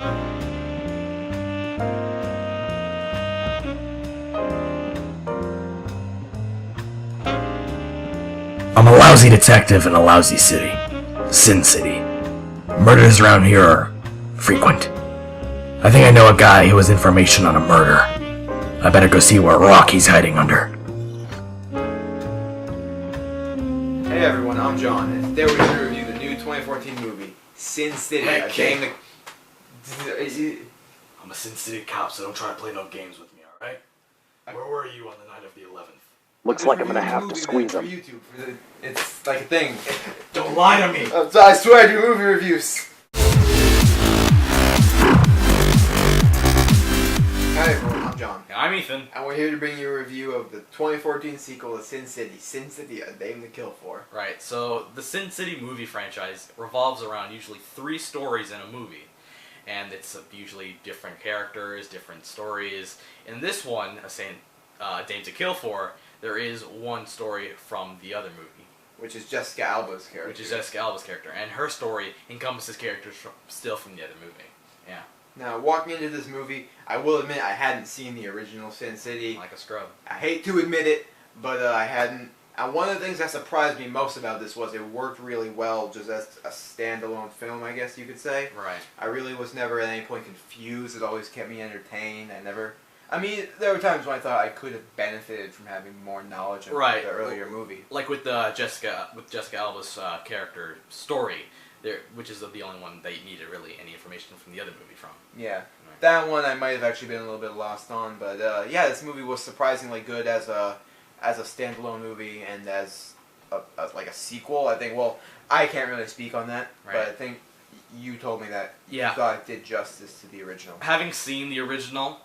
I'm a lousy detective in a lousy city. Sin City. Murders around here are frequent. I think I know a guy who has information on a murder. I better go see what rock he's hiding under. Hey everyone, I'm John, and today we're going to review the new 2014 movie, Sin City. Hey, kid. I'm a Sin City cop, so don't try to play no games with me, alright? Where were you on the night of the 11th? Looks like I'm gonna have to squeeze him. It's like a thing. Don't lie to me! I swear I do movie reviews. Hi everyone, I'm John. And I'm Ethan. And we're here to bring you a review of the 2014 sequel to Sin City. Sin City, A Name to Kill For. Right, so the Sin City movie franchise revolves around usually 3 stories in a movie. And it's usually different characters, different stories. In this one, A Name to Kill For, there is one story from the other movie. Which is Jessica Alba's character. And her story encompasses characters still from the other movie. Yeah. Now, walking into this movie, I will admit I hadn't seen the original Sin City. Like a scrub. I hate to admit it, but I hadn't. And one of the things that surprised me most about this was it worked really well just as a standalone film, I guess you could say. Right. I really was never at any point confused. It always kept me entertained. I mean, there were times when I thought I could have benefited from having more knowledge of the earlier movie. Like with Jessica Alba's character story, which is the only one that you needed really any information from the other movie from. Yeah. Right. That one I might have actually been a little bit lost on, but yeah, this movie was surprisingly good as a standalone movie and as like a sequel. I think. Well, I can't really speak on that, right. But I think you told me that you thought it did justice to the original. Having seen the original,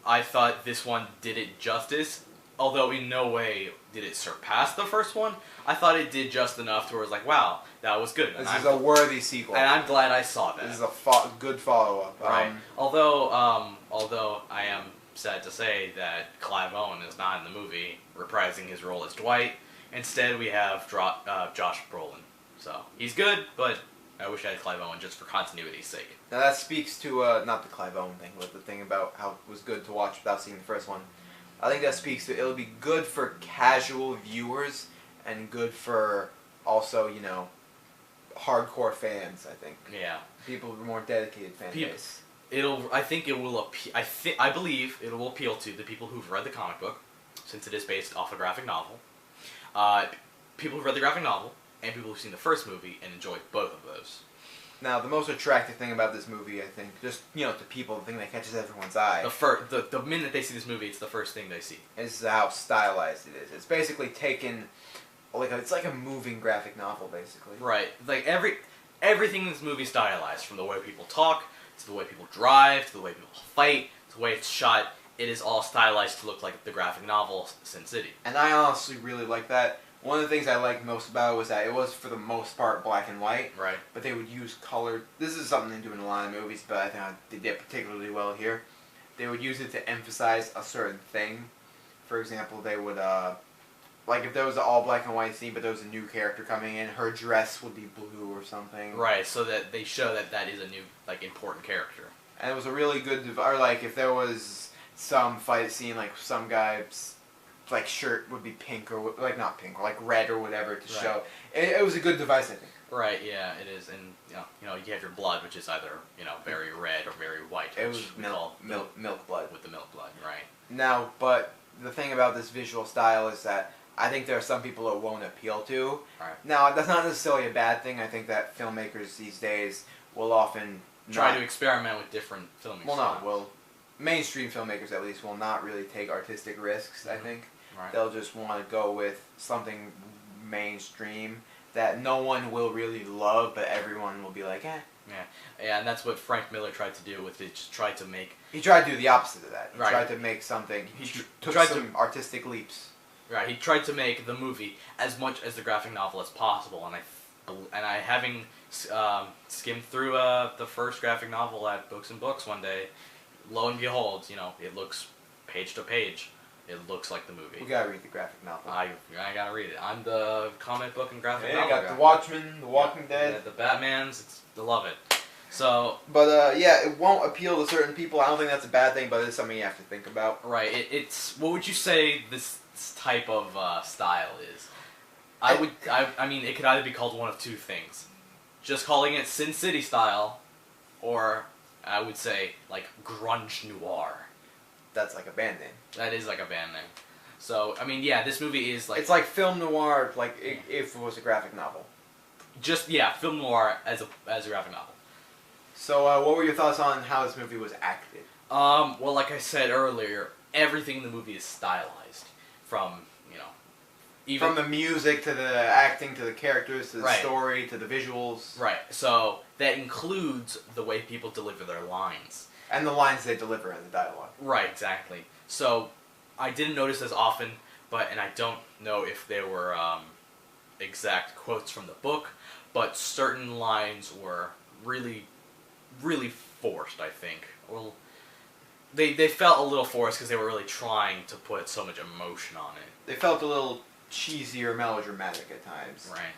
I thought this one did it justice, although in no way did it surpass the first one. I thought it did just enough to where it was like, wow, that was good. This is a worthy sequel. And I'm glad I saw that. This is a good follow-up. Right. Although I am sad to say that Clive Owen is not in the movie reprising his role as Dwight. Instead, we have Josh Brolin. So, he's good, but I wish I had Clive Owen just for continuity's sake. Now that speaks to, not the Clive Owen thing, but the thing about how it was good to watch without seeing the first one. I think that speaks to, it'll be good for casual viewers, and good for also, hardcore fans, I think. Yeah. People with a more dedicated fan base. I believe it will appeal to the people who've read the comic book, since it is based off a graphic novel. People who've read the graphic novel, and people who've seen the first movie and enjoyed both of those. Now, the most attractive thing about this movie, I think, just, to people, the thing that catches everyone's eye... The minute they see this movie, it's the first thing they see. Is how stylized it is. It's basically taken... it's like a moving graphic novel, basically. Right. Like, everything in this movie is stylized, from the way people talk, to the way people drive, to the way people fight, to the way it's shot. It is all stylized to look like the graphic novel Sin City. And I honestly really like that. One of the things I liked most about it was that it was, for the most part, black and white. Right. But they would use color. This is something they do in a lot of movies, but I think they did particularly well here. They would use it to emphasize a certain thing. For example, they would, like if there was an all black and white scene, but there was a new character coming in, her dress would be blue or something. Right, so that they show that is a new, important character. And it was a really good, or like if there was some fight scene, like some guy's shirt would be pink or not pink, or like red or whatever to show. It was a good device, I think. Right, yeah, it is, and you have your blood, which is either very red or very white. It was milk blood. With the milk blood, right? Now, but the thing about this visual style is that I think there are some people it won't appeal to. Right. Now, that's not necessarily a bad thing. I think that filmmakers these days will often try to experiment with different filming styles. Mainstream filmmakers at least will not really take artistic risks. I think. Right. They'll just want to go with something mainstream that no one will really love, but everyone will be like, eh. Yeah, and that's what Frank Miller tried to do with it. Just tried to make... He tried to do the opposite of that. He right. tried to make something... He took some artistic leaps. Right, he tried to make the movie as much as the graphic novel as possible, and I having skimmed through the first graphic novel at Books and Books one day, lo and behold, it looks page to page. It looks like the movie. We gotta read the graphic novel. I gotta read it. I'm the comic book and graphic novel guy. The Watchmen, The Walking Dead. The Batmans. I love it. So, But yeah, it won't appeal to certain people. I don't think that's a bad thing, but it's something you have to think about. right, it's what would you say this type of style is? I mean, it could either be called one of two things. Just calling it Sin City style, or I would say, like, grunge noir. That's like a band name. That is like a band name. So, I mean, yeah, this movie is like... It's like film noir, like if it was a graphic novel. Just, yeah, film noir as a graphic novel. So, what were your thoughts on how this movie was acted? Well, like I said earlier, everything in the movie is stylized. From, you know, even... From the music, to the acting, to the characters, to the Right. story, to the visuals. Right, so that includes the way people deliver their lines. And the lines they deliver in the dialogue. Right, exactly. So, I didn't notice as often, and I don't know if they were exact quotes from the book, but certain lines were really, really forced, I think. Well, they felt a little forced because they were really trying to put so much emotion on it. They felt a little cheesy or melodramatic at times. Right.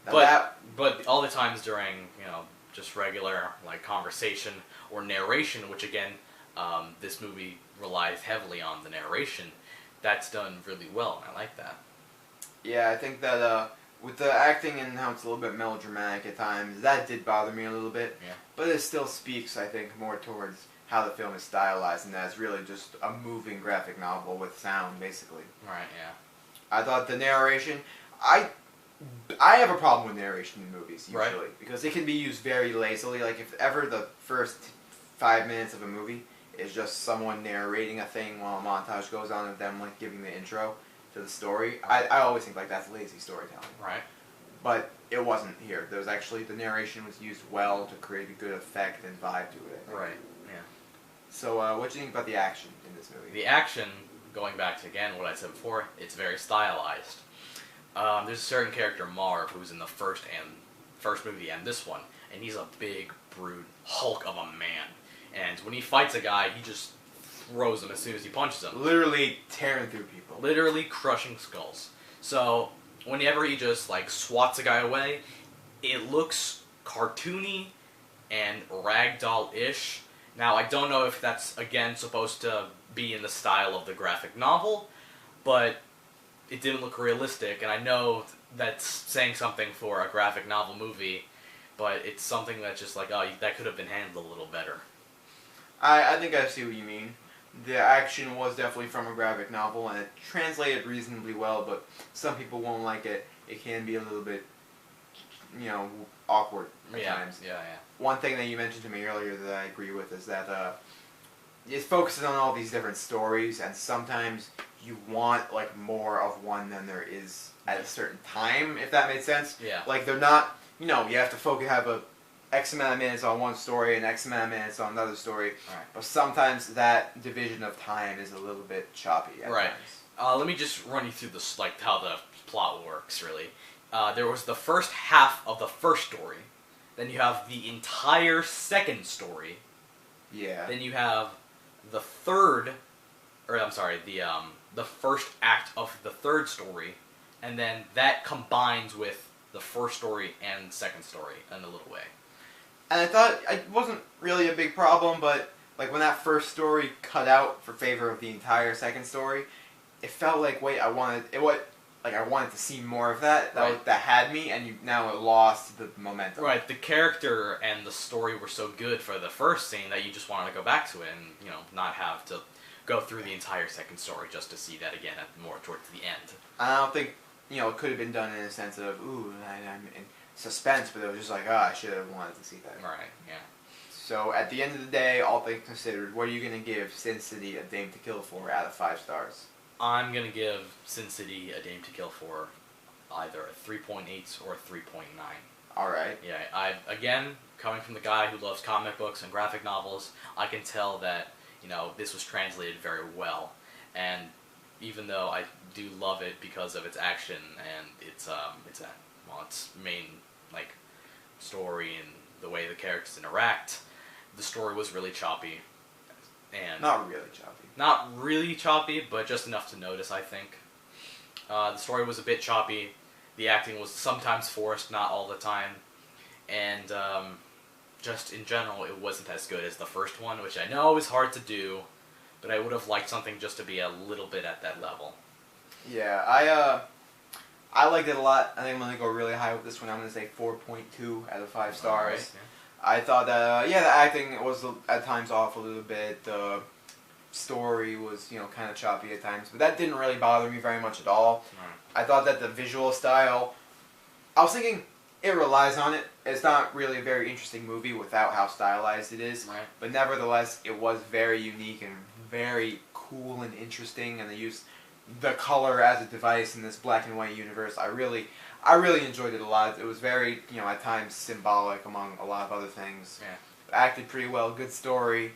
Now But all the times during, you know, just regular, like, conversation or narration, which again, this movie relies heavily on the narration, that's done really well, and I like that. Yeah, I think that with the acting and how it's a little bit melodramatic at times, that did bother me a little bit. Yeah. But it still speaks, I think, more towards how the film is stylized, and that it's really just a moving graphic novel with sound, basically. Right, yeah. I thought the narration, I have a problem with narration in movies, usually. Right. Because it can be used very lazily. Like, if ever the first 5 minutes of a movie is just someone narrating a thing while a montage goes on of them, like, giving the intro to the story, I always think, like, that's lazy storytelling. Right. But it wasn't here. There was actually, the narration was used well to create a good effect and vibe to it. Right, yeah. So, what do you think about the action in this movie? The action, going back to, again, what I said before, it's very stylized. There's a certain character, Marv, who's in the first movie and this one, and he's a big, brute hulk of a man. And when he fights a guy, he just throws him as soon as he punches him. Literally tearing through people. Literally crushing skulls. So, whenever he just, like, swats a guy away, it looks cartoony and ragdoll-ish. Now, I don't know if that's, again, supposed to be in the style of the graphic novel, but it didn't look realistic, and I know that's saying something for a graphic novel movie, but it's something that's just like, oh, that could have been handled a little better. I think I see what you mean. The action was definitely from a graphic novel, and it translated reasonably well, but some people won't like it. It can be a little bit, you know, awkward at times. Yeah. One thing that you mentioned to me earlier that I agree with is that it focuses on all these different stories, and sometimes you want, like, more of one than there is at a certain time, if that made sense. Yeah. Like, they're not, you know, you have to have a X amount of minutes on one story and X amount of minutes on another story. Right. But sometimes that division of time is a little bit choppy at Right. times. Let me just run you through this, like, how the plot works, really. There was the first half of the first story. Then you have the entire second story. Yeah. Then you have the first act of the third story, and then that combines with the first story and second story in a little way. And I thought it wasn't really a big problem, but like when that first story cut out for favor of the entire second story, it felt like I wanted to see more of that. Right. That had me, and now it lost the momentum. Right, the character and the story were so good for the first scene that you just wanted to go back to it and, you know, not have to go through the entire second story just to see that again more towards the end. I don't think, you know, it could have been done in a sense of, ooh, I'm in suspense, but it was just like, I should have wanted to see that. Right, yeah. So at the end of the day, all things considered, what are you going to give Sin City: A Dame to Kill for out of 5 stars? I'm going to give Sin City: A Dame to Kill for either a 3.8 or a 3.9. Alright. Yeah, again, coming from the guy who loves comic books and graphic novels, I can tell that, you know, this was translated very well. And even though I do love it because of its action and its main, like, story and the way the characters interact, the story was really choppy. And Not really choppy. not really choppy, but just enough to notice, I think. The story was a bit choppy. The acting was sometimes forced, not all the time. And just in general, it wasn't as good as the first one, which I know is hard to do, but I would have liked something just to be a little bit at that level. Yeah, I liked it a lot. I think I'm gonna go really high with this one. I'm gonna say 4.2 out of 5 stars. Alright, I thought that the acting was at times off a little bit. The story was kind of choppy at times, but that didn't really bother me very much at all. Right. I thought that the visual style, I was thinking it relies on it. It's not really a very interesting movie without how stylized it is, Right. but nevertheless, it was very unique and very cool and interesting, and they used the color as a device in this black and white universe. I really enjoyed it a lot. It was very, at times symbolic among a lot of other things. Yeah. Acted pretty well, good story.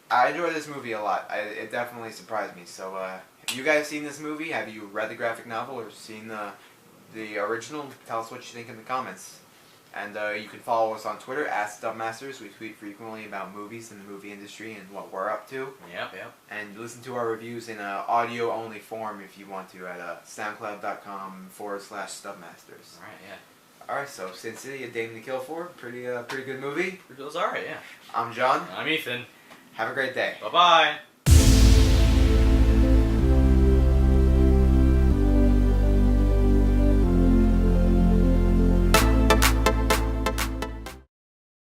I enjoyed this movie a lot. It definitely surprised me. So, have you guys seen this movie? Have you read the graphic novel or seen the original? Tell us what you think in the comments. And you can follow us on Twitter @StubMasters. We tweet frequently about movies and the movie industry and what we're up to. Yep. And listen to our reviews in audio-only form if you want to at soundcloud.com/StubMasters. Alright, yeah. Alright, so Sin City, A Dame to Kill For. Pretty good movie. It was alright, yeah. I'm John. I'm Ethan. Have a great day. Bye-bye.